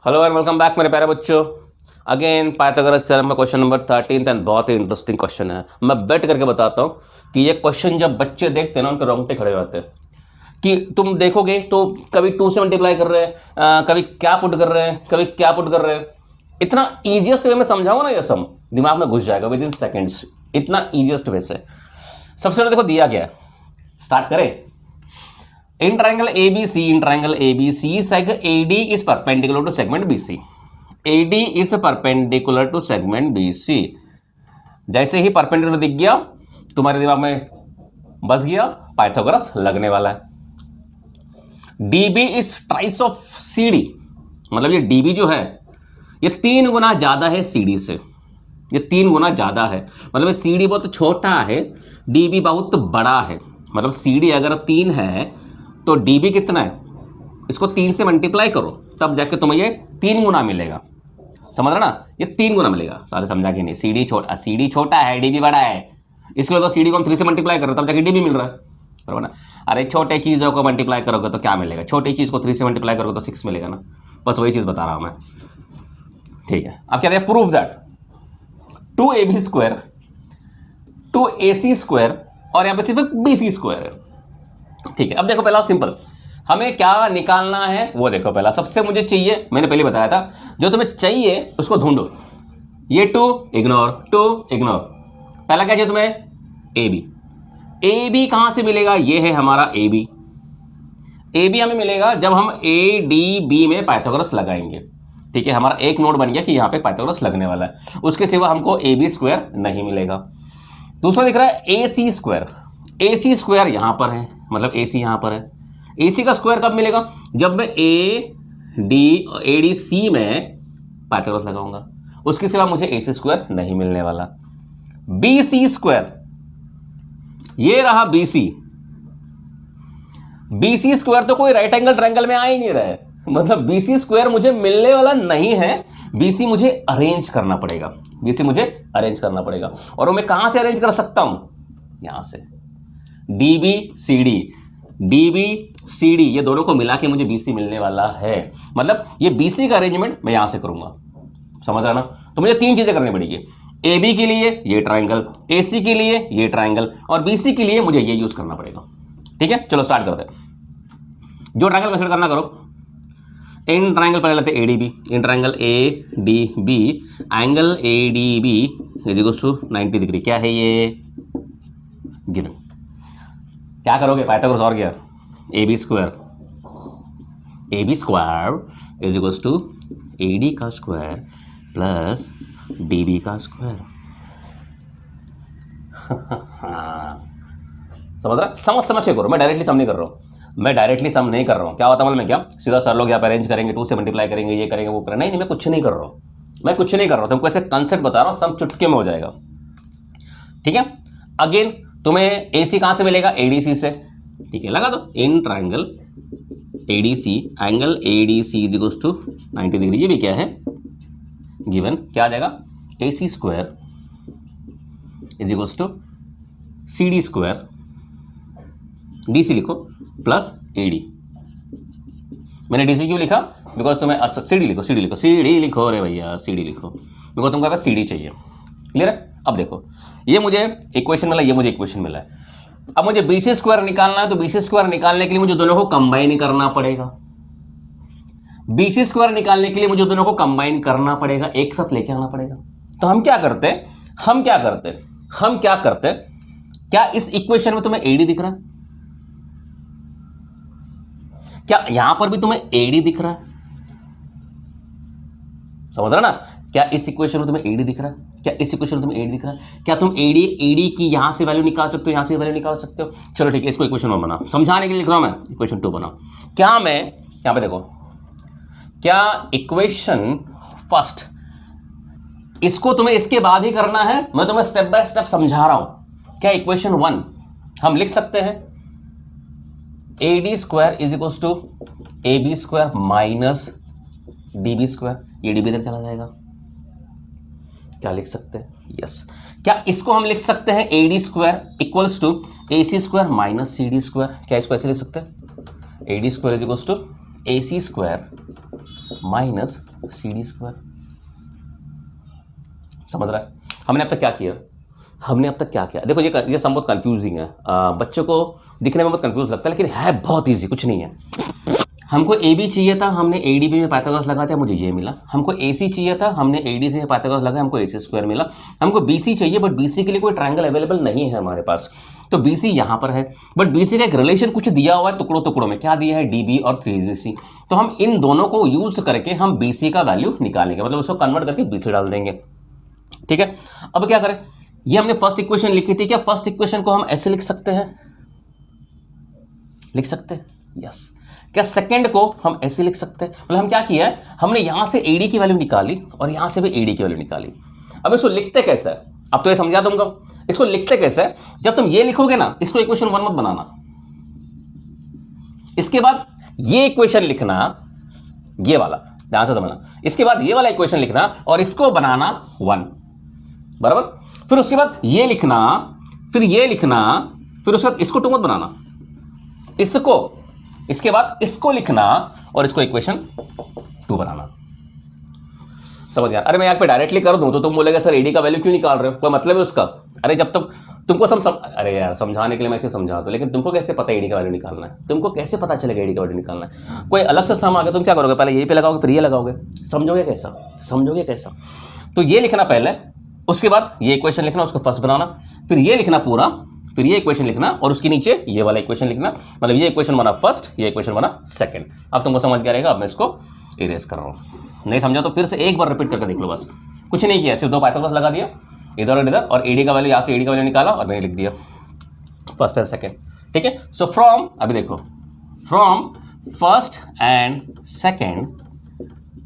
Hello and welcome back मेरे प्यारे बच्चों। अगेन पाइथागोरस थ्योरम में क्वेश्चन नंबर 13 एंड बहुत ही इंटरेस्टिंग क्वेश्चन है। मैं बेट करके बताता हूँ कि ये क्वेश्चन जब बच्चे देखते हैं ना उनके रोंगटे खड़े हो जाते हैं कि तुम देखोगे तो कभी 2 से मल्टीप्लाई कर रहे हैं, कभी क्या पुट कर रहे हैं, कभी क्या पुट कर रहे हैं। इतना ईजिएस्ट वे में समझाऊंगा ना, ये सम दिमाग में घुस जाएगा विद इन सेकेंड्स, इतना ईजिएस्ट वे से। सबसे पहले देखो दिया गया है, स्टार्ट करें। In triangle ABC, seg AD is perpendicular to segment BC. AD is perpendicular to segment BC. जैसे ही परपेंडिकुलर दिख गया तुम्हारे दिमाग में बस गया पाइथागोरस लगने वाला है। DB is twice of CD, मतलब ये DB जो है ये 3 गुना ज्यादा है CD से, ये 3 गुना ज्यादा है। मतलब CD बहुत छोटा है, DB बहुत बड़ा है। मतलब CD अगर 3 है तो DB कितना है, इसको 3 से मल्टीप्लाई करो तब जाके तुम्हें ये 3 गुना मिलेगा। समझ रहे ना, ये 3 गुना मिलेगा। सारे समझा के नहीं, CD छोटा है, DB बड़ा है, इसलिए तो CD को हम 3 से मल्टीप्लाई कर रहे हो तब जाके DB मिल रहा है, बराबर ना। अरे छोटे चीज़ों को मल्टीप्लाई करोगे तो क्या मिलेगा, छोटी चीज़ को 3 से मल्टीप्लाई करोगे तो 6 मिलेगा ना। बस वही चीज़ बता रहा हूँ मैं, ठीक है। अब क्या है, proof that 2AB square 2AC square और यहाँ पे सिर्फ BC स्क्वायर है, ठीक है। अब देखो पहला सिंपल, हमें क्या निकालना है वो देखो। पहला सबसे मुझे चाहिए, मैंने पहले बताया था, जो तुम्हें चाहिए उसको ढूंढो। ये 2 इग्नोर, पहला क्या चाहिए तुम्हें, AB कहां से मिलेगा, ये है हमारा AB हमें मिलेगा जब हम ADB में पाइथागोरस लगाएंगे, ठीक है। हमारा एक नोट बन गया कि यहाँ पे पाइथागोरस लगने वाला है, उसके सिवा हमको AB स्क्वायर नहीं मिलेगा। दूसरा दिख रहा है AC स्क्वायर यहां पर है, मतलब AC यहां पर है। AC का स्क्वायर कब मिलेगा, जब मैं ADC में पाइथागोरस लगाऊंगा, उसके सिवा मुझे AC स्क्वायर नहीं मिलने वाला। BC स्क्वायर, ये रहा BC स्क्वायर तो कोई राइट एंगल ट्रायंगल में आ ही नहीं रहा है, मतलब BC स्क्वायर मुझे मिलने वाला नहीं है। BC मुझे अरेंज करना पड़ेगा, और वो मैं कहां से अरेंज कर सकता हूं, यहां से DB CD ये दोनों को मिला के मुझे BC मिलने वाला है। मतलब ये BC का अरेंजमेंट मैं यहां से करूंगा, समझ रहा ना। तो मुझे 3 चीजें करनी पड़ेगी, AB के लिए ये ट्रायंगल, AC के लिए ये ट्रायंगल, और BC के लिए मुझे ये यूज करना पड़ेगा, ठीक है। चलो स्टार्ट करते हैं। जो ट्रायंगल कंसीडर करना करो। इन ट्रायंगल पहले लेते ADB, in triangle ADB, angle ADB is equal to 90 degree. क्या है ये, गिवन। क्या करोगे, पाइथागोरस और क्या, AB square is equal to AD का स्क्वायर प्लस DB का स्क्वायर। समझ के करो, मैं डायरेक्टली सम नहीं कर रहा हूँ। क्या होता है मालूम है क्या, सीधा सर लोग यहाँ पे अरेंज करेंगे, 2 से मल्टीप्लाई करेंगे, ये करेंगे वो करेंगे। नहीं, मैं कुछ नहीं कर रहा हूँ, तुमको ऐसे कंसेप्ट बता रहा हूँ, सम चुटके में हो जाएगा, ठीक है। अगेन तुम्हें AC कहां से मिलेगा, ADC से, ठीक है। लगा दो in triangle ADC, angle ADC is equal to 90 degree. ये भी क्या है, गिवन। क्या आ जाएगा, AC square is equal to CD square, DC लिखो, प्लस AD। मैंने DC क्यों लिखा, बिकॉज तुम्हें CD लिखो रे भैया, CD लिखो, बिकॉज तुमको पास CD चाहिए। क्लियर है। अब देखो ये मुझे इक्वेशन मिला, ये मुझे इक्वेशन मिला है। अब मुझे BC स्क्वायर निकालना है, तो BC स्क्वायर निकालने के लिए मुझे दोनों को कंबाइन करना पड़ेगा, एक साथ लेके आना पड़ेगा। तो हम क्या करते, क्या इस इक्वेशन में तुम्हें AD दिख रहा है, क्या यहां पर भी तुम्हें AD दिख रहा है, समझ रहा ना। क्या इस इक्वेशन में तुम्हें AD दिख रहा है, क्या तुम AD की यहां से वैल्यू निकाल सकते हो, यहां से वैल्यू निकाल सकते हो। चलो ठीक है, इसको इक्वेशन 1 बनाओ, समझाने के लिए लिख रहा हूं मैं, इक्वेशन 2 बनाओ। क्या मैं यहां पे देखो, क्या इक्वेशन फर्स्ट, इसको तुम्हें इसके बाद ही करना है, मैं तुम्हें स्टेप बाय स्टेप समझा रहा हूं। क्या इक्वेशन 1 हम लिख सकते हैं, AD square is equal to AB square minus DB square, ये DB इधर चला जाएगा। क्या लिख सकते हैं, यस। क्या इसको हम लिख सकते हैं, AD square equals to AC square minus CD square. क्या इसको ऐसे लिख सकते हैं, AD square is equal to AC square minus C D square. समझ रहा है? हमने अब तक क्या किया? देखो ये सब बहुत कंफ्यूजिंग है, बच्चों को दिखने में बहुत कंफ्यूज लगता है, लेकिन है बहुत ईजी, कुछ नहीं है। हमको ए बी चाहिए था, हमने ए डी बी में पाइथागोरस लगा दिया, मुझे ये मिला। हमको ए सी चाहिए था, हमने ए डी सी में पाइथागोरस लगाया, हमको ए सी स्क्वायर मिला। हमको बी सी चाहिए, बट बी सी के लिए कोई ट्रायंगल अवेलेबल नहीं है हमारे पास, तो बी सी यहाँ पर है। बट बी सी का एक रिलेशन कुछ दिया हुआ है टुकड़ों टुकड़ों में, क्या दिया है? डी बी और 3GC। तो हम इन दोनों को यूज करके हम बी सी का वैल्यू निकालेंगे, मतलब उसको कन्वर्ट करके बी सी डाल देंगे। ठीक है, अब क्या करें? ये हमने फर्स्ट इक्वेशन लिखी थी, क्या फर्स्ट इक्वेशन को हम ऐसे लिख सकते हैं? लिख सकते हैं, यस। क्या सेकंड को हम ऐसे लिख सकते हैं? मतलब हम क्या किया है, हमने यहां से एडी की वैल्यू निकाली और यहां से भी एडी की वैल्यू निकाली। अब इसको लिखते कैसे है? अब तो ये समझा दूंगा। इसको लिखते कैसे है? जब तुम ये लिखोगे ना, इसको इक्वेशन 1 मत बनाना, इसके बाद ये इक्वेशन लिखना, ये वाला ध्यान से समझना, इसके बाद ये वाला इक्वेशन लिखना और इसको बनाना 1, बराबर। फिर उसके बाद ये लिखना, फिर ये लिखना, फिर उसके बाद इसको 2 मत बनाना, इसको, इसके बाद इसको लिखना और इसको इक्वेशन 2 बनाना। समझ गया? अरे मैं यहाँ पे डायरेक्टली कर दूं तो तुम बोलेगा सर एडी का वैल्यू क्यों निकाल रहे हो, कोई मतलब है उसका? अरे जब तक तुमको अरे यार समझाने के लिए मैं इसे समझा दूं, लेकिन तुमको कैसे पता एडी का वैल्यू निकालना है? तुमको कैसे पता चलेगा एडी का वैल्यू निकालना है? कोई अलग से सम आ गया, तुम क्या करोगे? पहले यही पे लगाओगे, फिर ये लगाओगे। समझोगे कैसा? तो ये लिखना पहले, उसके बाद ये इक्वेशन लिखना, उसको फर्स्ट बनाना, फिर ये लिखना पूरा, फिर ये इक्वेशन लिखना और उसके नीचे ये वाला इक्वेशन लिखना। मतलब ये इक्वेशन बना फर्स्ट, ये इक्वेशन बना सेकंड। अब तुमको समझ गया रहेगा। अब मैं इसको इरेज कर रहा हूँ, नहीं समझा तो फिर से एक बार रिपीट करके देख लो। बस कुछ नहीं किया, सिर्फ 2 पाइथागोरस लगा दिया इधर और इधर, और एडी का वैल्यू यहाँ से एडी का वैल्यू निकाला और मैंने लिख दिया फर्स्ट एंड सेकंड। ठीक है, सो फ्रॉम, अभी देखो, from first and second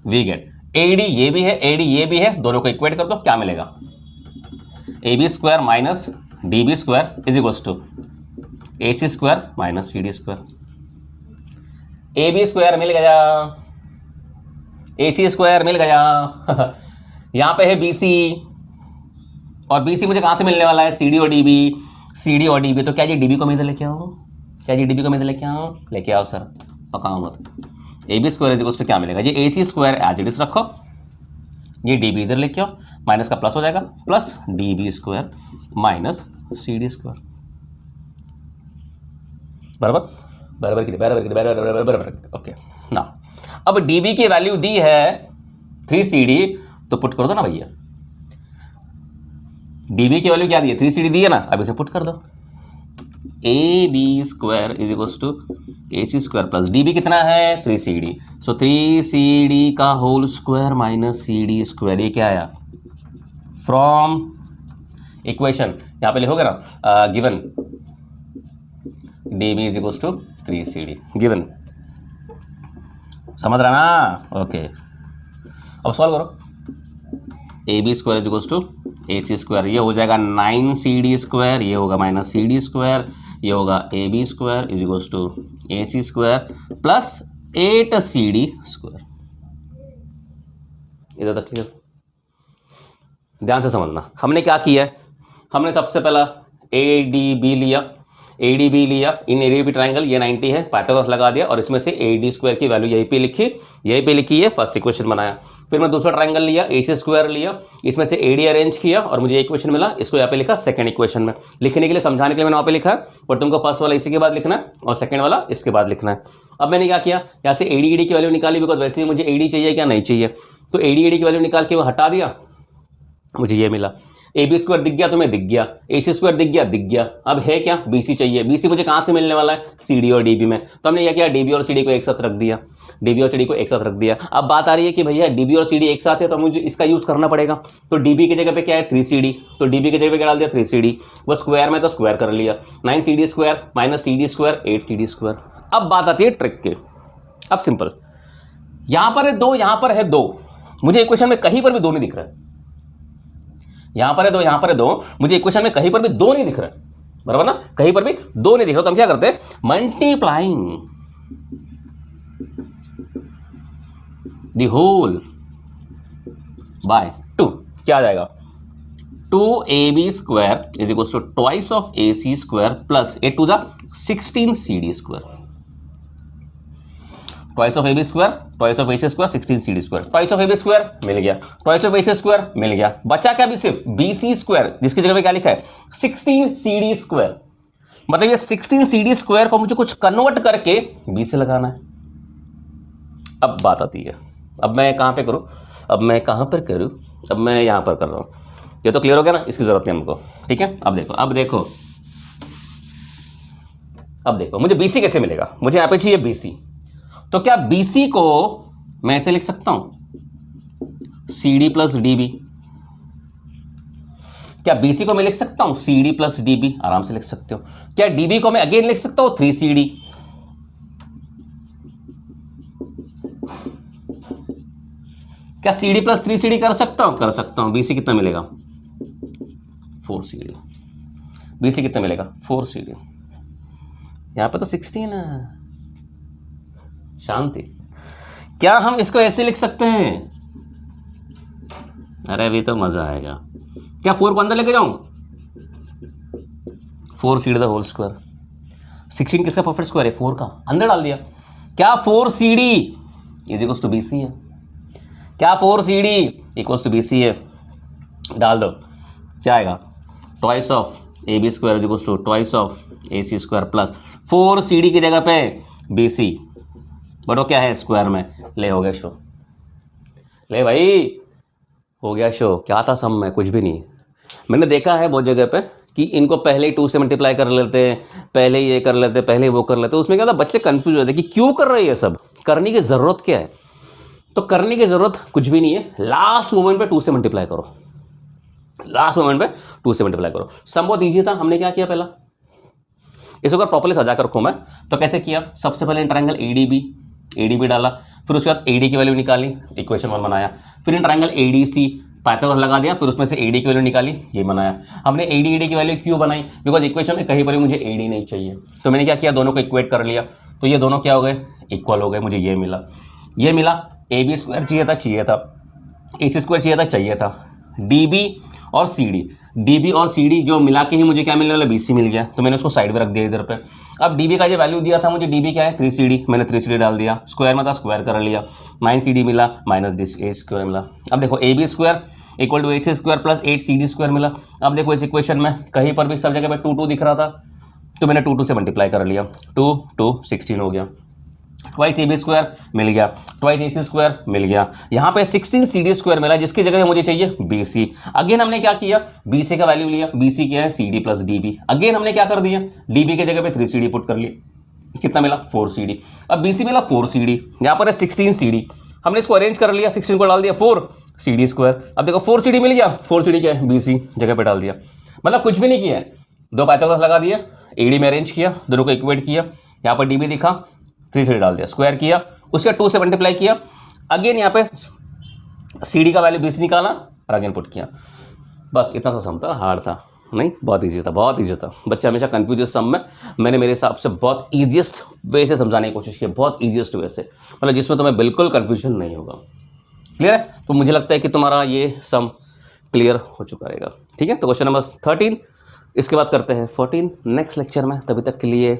we get AD ये भी है, एडी ये भी है, दोनों को इक्वेट कर दो, क्या मिलेगा? A B square minus D B square is equals to A C square minus C D square. A B square मिल गया, ए सी स्क्वायर मिल गया यहां पे है बी सी, और बी सी मुझे कहां से मिलने वाला है? सी डी और डी बी, सी डी और डी बी। तो क्या जी डी बी को मैं इधर लेके आऊँ? लेके आओ सर, पकाओ मत। A B square is equals to क्या मिलेगा? ये A C square as it is रखो, ये डी बी इधर लेके आओ, माइनस का प्लस हो जाएगा, plus D B square minus C D square, बराबर। ओके ना, अब डी बी की वैल्यू दी है 3CD, तो पुट कर दो ना भैया। डी बी की वैल्यू क्या दी है? 3CD दी है ना, अब इसे पुट कर दो। A B square is equals to A C square plus D B कितना है? 3CD। सो 3CD का whole square minus CD square, ये क्या आया? फ्रॉम इक्वेशन यहाँ पे लिखोगे ना, given D B is equals to 3CD, given. समझ रहा ना? ओके, अब सॉल्व करो। A B square is equals to A C square, ये हो जाएगा 9CD स्क्वायर, ये होगा माइनस CD स्क्वायर, ये होगा A B square is equals to A C square plus 8CD square. इधर तक क्लियर? ध्यान से समझना, हमने क्या किया है? हमने सबसे पहला ए डी बी लिया, इन ए डी बी ट्राइंगल, ये 90 है, पाइथागोरस लगा दिया और इसमें से ए डी स्क्वायर की वैल्यू यहीं पे लिखी है, फर्स्ट इक्वेशन बनाया। फिर मैं दूसरा ट्राइंगल लिया, ए सी स्क्वायर लिया, इसमें से ए डी अरेंज किया और मुझे इक्वेशन मिला, इसको यहाँ पे लिखा सेकंड इक्वेशन में। लिखने के लिए, समझाने के लिए मैंने वहाँ पे लिखा है, और तुमको फर्स्ट वाला इसी के बाद लिखना है और सेकंड वाला इसके बाद लिखना है। अब मैंने क्या किया, यहाँ से ए डी की वैल्यू निकाली, बिकॉज वैसे ही मुझे ए डी चाहिए क्या नहीं चाहिए, तो ए डी की वैल्यू निकाल के वो हटा दिया, मुझे ये मिला। ए बी स्क्वायर दिख गया, तुम्हें दिख गया, ए सी स्क्वायर दिख गया। अब है क्या? बी सी चाहिए। बी सी मुझे कहाँ से मिलने वाला है? सी डी और डी बी में। तो हमने क्या किया? डी बी और सी डी को एक साथ रख दिया, अब बात आ रही है कि भैया डी बी और सी डी एक साथ है, तो मुझे इसका यूज करना पड़ेगा। तो डी बी की जगह पे क्या है? 3CD, तो डी बी की जगह पे क्या डाल दिया? 3CD। वो स्क्वायर में तो स्क्वायर कर लिया, 9CD square minus CD square 8CD square. अब बात आती है ट्रिक के। अब सिंपल, यहां पर है 2, यहां पर है 2, मुझे इक्वेशन में कहीं पर भी 2 नहीं दिख रहा है। यहां पर है 2, यहां पर है 2, मुझे इक्वेशन में कहीं पर भी 2 नहीं दिख रहा है, बराबर ना? कहीं पर भी 2 नहीं दिख रहा, तो हम क्या करते हैं? मल्टीप्लाइंग द होल बाय 2, क्या आ जाएगा? 2AB square is equal to twice of AC square plus 8 to the 16CD square. Twice of A B square, twice of H square, 16 C D square, twice of A B square मिल गया, twice of H square मिल गया, बचा क्या भी सिर्फ B C square, जिसकी जगह पे क्या लिखा है 16 सी डी स्क्वायर। मतलब ये 16 सी डी स्क्वायर को मुझे कुछ कन्वर्ट करके बी से लगाना है। अब बात आती है, अब मैं कहां पे करूं, अब मैं कहां पर करूं, अब मैं यहां पर कर रहा हूं। ये तो क्लियर हो गया ना, इसकी जरूरत नहीं हमको, ठीक है। अब देखो अब देखो अब देखो, मुझे बीसी कैसे मिलेगा, मुझे यहां पे चाहिए बीसी। तो क्या बीसी को मैं ऐसे लिख सकता हूं C D plus D B, क्या बीसी को मैं लिख सकता हूं C D plus D B, आराम से लिख सकते हो। क्या डीबी को मैं अगेन लिख सकता हूं 3 सी डी, क्या C D plus 3 C D कर सकता हूं, कर सकता हूं। बीसी कितना मिलेगा 4 सी डी, बीसी कितना मिलेगा 4 सी डी। यहां पे तो 16 है, शांति। क्या हम इसको ऐसे लिख सकते हैं, अरे अभी तो मजा आएगा। क्या 4 को अंदर लेके जाऊं, 4 C D the whole square, 16 किसका परफेक्ट स्क्वायर है 4 का, अंदर डाल दिया। क्या 4 C D is equals to BC है, क्या 4 C D equals to BC है, डाल दो। क्या आएगा twice of A B square equals to twice of A C square plus 4 C D की जगह पे बी सी, बट वो क्या है स्क्वायर में, ले हो गया शो, ले भाई हो गया शो। क्या था सम में, कुछ भी नहीं। मैंने देखा है बहुत जगह पे कि इनको पहले ही 2 से मल्टीप्लाई कर लेते हैं, पहले ये कर लेते हैं, पहले वो कर लेते हैं। उसमें क्या था, बच्चे कंफ्यूज होते हैं कि क्यों कर रहे हैं ये सब, करने की ज़रूरत क्या है। तो करने की ज़रूरत कुछ भी नहीं है, लास्ट मोमेंट पे 2 से मल्टीप्लाई करो, लास्ट मोमेंट पे 2 से मल्टीप्लाई करो। सम बहुत ईजी था। हमने क्या किया, पहला इसको अगर प्रॉपर्ली सजा कर रखूँ मैं, तो कैसे किया, सबसे पहले ट्रायंगल एडीबी डाला, फिर उसके बाद एडी की वैल्यू निकाली, इक्वेशन 1 बनाया, फिर ट्रायंगल एडीसी पाइथागोरस लगा दिया, फिर उसमें से एडी की वैल्यू निकाली, ये बनाया। हमने एडी की वैल्यू क्यों बनाई, बिकॉज इक्वेशन में कहीं पर भी मुझे एडी नहीं चाहिए। तो मैंने क्या किया, दोनों को इक्वेट कर लिया, तो ये दोनों क्या हो गए, इक्वल हो गए। मुझे ये मिला, ए बी स्क्वायर चाहिए था, ए सी स्क्वायर चाहिए था, डी बी और सी डी, डीबी और सीडी जो मिला के ही मुझे क्या मिलने वाला, बीसी मिल गया। तो मैंने उसको साइड में रख दिया इधर पे। अब डीबी का जो वैल्यू दिया था मुझे, डीबी क्या है 3 सी डी, मैंने 3 सी डी डाल दिया, स्क्वायर में था स्क्वायर कर लिया, 9 सी डी मिला माइनस दिस ए स्क्वायर मिला। अब देखो A B square equal to H square plus 8 C D square मिला। अब देखो इस इक्वेशन में कहीं पर भी सब जगह पे 2 दिख रहा था, तो मैंने 2 से मल्टीप्लाई कर लिया, 2 16 हो गया, ट्वाइस ए बी स्क्वायर मिल गया, ट्वाइस ए सी स्क्वायर मिल गया, यहाँ पे 16 सी डी स्क्वायर मिला, जिसकी जगह मुझे चाहिए बी सी। अगेन हमने क्या किया, बी सी का वैल्यू लिया, बी सी क्या है C D plus D B. Again हमने क्या कर दिया, डी बी की जगह पे 3 सी डी पुट कर लिया, कितना मिला 4 सी डी। अब बी सी मिला 4 सी डी, यहाँ पर है 16 सी डी, हमने इसको अरेंज कर लिया, 16 को डाल दिया 4 सी डी स्क्वायर। अब देखो 4 सी डी मिल गया, 4 सी डी क्या है बी सी, जगह पे डाल दिया। मतलब कुछ भी नहीं किया है, 2 पाइथागोरस लगा दिया, एडी में अरेंज किया, दोनों को इक्वेट किया, यहाँ पर डी बी दिखा, 3 सी डी डाल दिया, स्क्वायर किया, उसके 2 से मल्टीप्लाई किया, अगेन यहाँ पे सी डी का वैल्यू 20 निकाला और अगेन पुट किया। बस इतना सा सम था, हार्ड था नहीं, बहुत ईजी था, बहुत ईजी था। बच्चे हमेशा कंफ्यूज है सम में। मैंने मेरे हिसाब से बहुत ईजीएस्ट वे से समझाने की कोशिश की, बहुत ईजीएस्ट वे से, मतलब जिसमें तुम्हें बिल्कुल कन्फ्यूजन नहीं होगा। क्लियर है? तो मुझे लगता है कि तुम्हारा ये सम क्लियर हो चुका रहेगा। ठीक है, तो क्वेश्चन नंबर 13 इसके बाद करते हैं 14 नेक्स्ट लेक्चर में। तभी तक के लिए